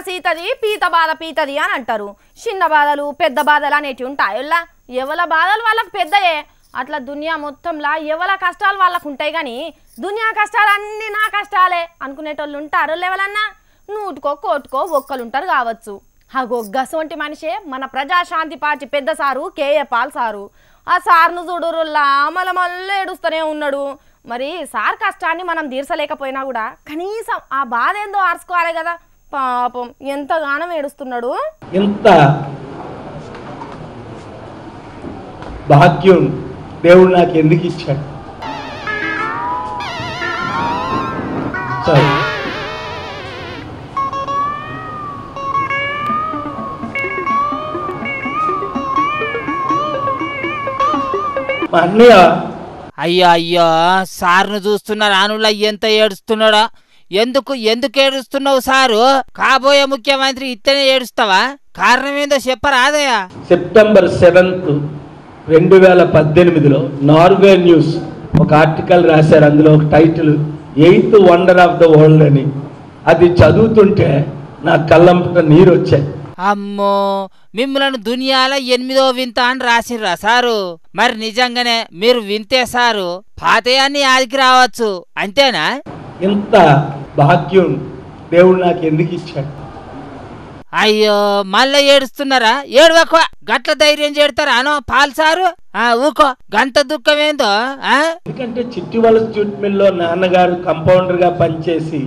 సీతది పీత బాధ పీతది అని అంటారు. చిన్న బాధలు పెద్ద బాధలు అనేటివి ఉంటాయల్లా. ఎవల బాధలు వాళ్ళకు పెద్దయే. అట్లా దునియా మొత్తంలా ఎవల కష్టాలు వాళ్ళకు ఉంటాయి కానీ దునియా కష్టాలన్నీ నా కష్టాలే అనుకునేటోళ్ళు ఉంటారు. ఎవరన్నా నూటుకో కోటుకో ఒక్కలుంటారు కావచ్చు. ఆ గొగ్గసొంటి మనిషే మన ప్రజాశాంతి పార్టీ పెద్ద సారు కేఏ పాల్ సారు. ఆ సార్ను చూడురుల్లా మళ్ళీ ఏడుస్తూనే ఉన్నాడు. మరి సార్ కష్టాన్ని మనం తీర్చలేకపోయినా కూడా కనీసం ఆ బాధ ఏందో ఆర్చుకోవాలి కదా. పాపం ఎంతగానం ఏడుస్తున్నాడు. ఎంత భాగ్యం దేవుడు నాకు ఎందుకు ఇచ్చాడు. మా అన్నయ్య అయ్యో అయ్యో సార్ను చూస్తున్నా రానులా ఎంత ఏడుస్తున్నాడా. ఎందుకు ఏడుస్తున్నావు సారు? కాబోయే ముఖ్యమంత్రి ఇత్తనే ఏడుస్తావా? కారణం ఏందో చెప్పరాదయా. సెప్టెంబర్ 7th 2018లో నార్వే న్యూస్ ఒక ఆర్టికల్ రాశారు. అందులో ఒక title 8th wonder of the world అని. అది చదువుతుంటే నా కళ్ళంపట నీరు వచ్చాయి. అమ్మో, మిమ్మల్ని దునియాల 8వ వింత అని రాసిర్రా సారు? మరి నిజంగానే మీరు వింతే సారు. పాతయాన్ని ఆదికి రావచ్చు అంతేనా? ఇంత భాగ్యం దేవుడు నాకు ఎందుకు ఇచ్చాడు. అయ్యో మళ్ళా ఏడుస్తున్నారా? ఏడవకు, గట్ల ధైర్యం చేడతారా అనో పాల్ సారు? ఊకో, గంత దుఃఖమేందో. ఎందుకంటే చిట్టివలస జూట్ మిల్లో నాన్నగారు కంపౌండర్ గా పనిచేసి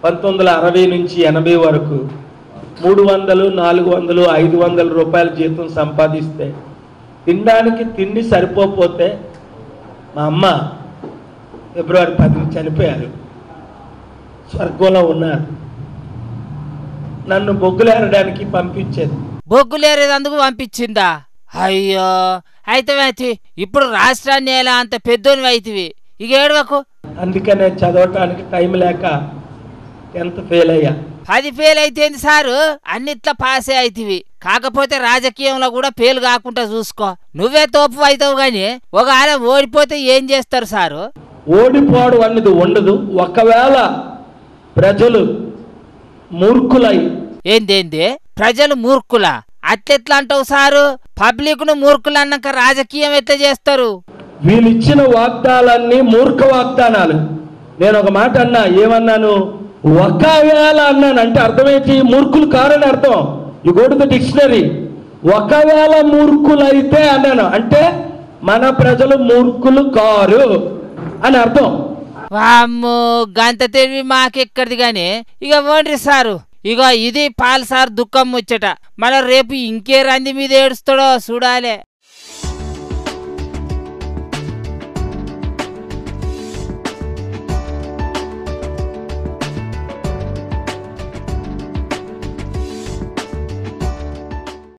1960 నుంచి 80 వరకు 300, 400, 500 రూపాయల జీతం సంపాదిస్తే తినడానికి తిండి సరిపోతే మా అమ్మ ఫిబ్రవరి 10న చనిపోయారు. స్వర్గంలో ఉన్నారు. నన్ను బొగ్గులేరడానికి పంపించేది. బొగ్గులేరేదందుకు పంపించిందా? అయ్యో, అయితే ఇప్పుడు రాష్ట్రాన్ని ఎలా అంత పెద్దోని అయితివి, ఇక ఏడవకు. అందుకనే చదవటానికి టైం లేక 10th ఫెయిల్ అయ్యా. 10 ఫెయిల్ అయితేంది సారు? అన్నిట్లా పాసే అయితివి. కాకపోతే రాజకీయంలో కూడా ఫెయిల్ కాకుండా చూసుకో. నువ్వే తోపు అవుతావు గాని ఒకవేళ ఓడిపోతే ఏం చేస్తారు సారు? ఓడిపోవడం అనేది ఉండదు. ఒకవేళ ప్రజలు మూర్ఖులై. ఏందేంది ప్రజలు మూర్ఖులా? అట్లెట్లా అంటావు సారు? పబ్లిక్ ను మూర్ఖులు అన్నాక రాజకీయం ఎట్లా చేస్తారు? వీళ్ళు ఇచ్చిన వాగ్దానాలన్నీ మూర్ఖ వాగ్దానాలు. నేను ఒక మాట అన్నా, ఏమన్నాను? ఒకవేళ అన్నాను. అంటే అర్థమేంటి? మూర్ఖులు కారని అర్థం. You go to the dictionary. ఒకవేళ మూర్ఖులైతే అన్నాను అంటే మన ప్రజలు మూర్ఖులు కారు అని అర్థం. వామ్మో, గంత తెలివి మాకెక్కడిది గాని. ఇక ఓండ్రి సారు, ఇక ఇది పాల్ సార్ దుఃఖం ముచ్చట. మన రేపు ఇంకే రంది మీద ఏడుస్తాడో చూడాలే.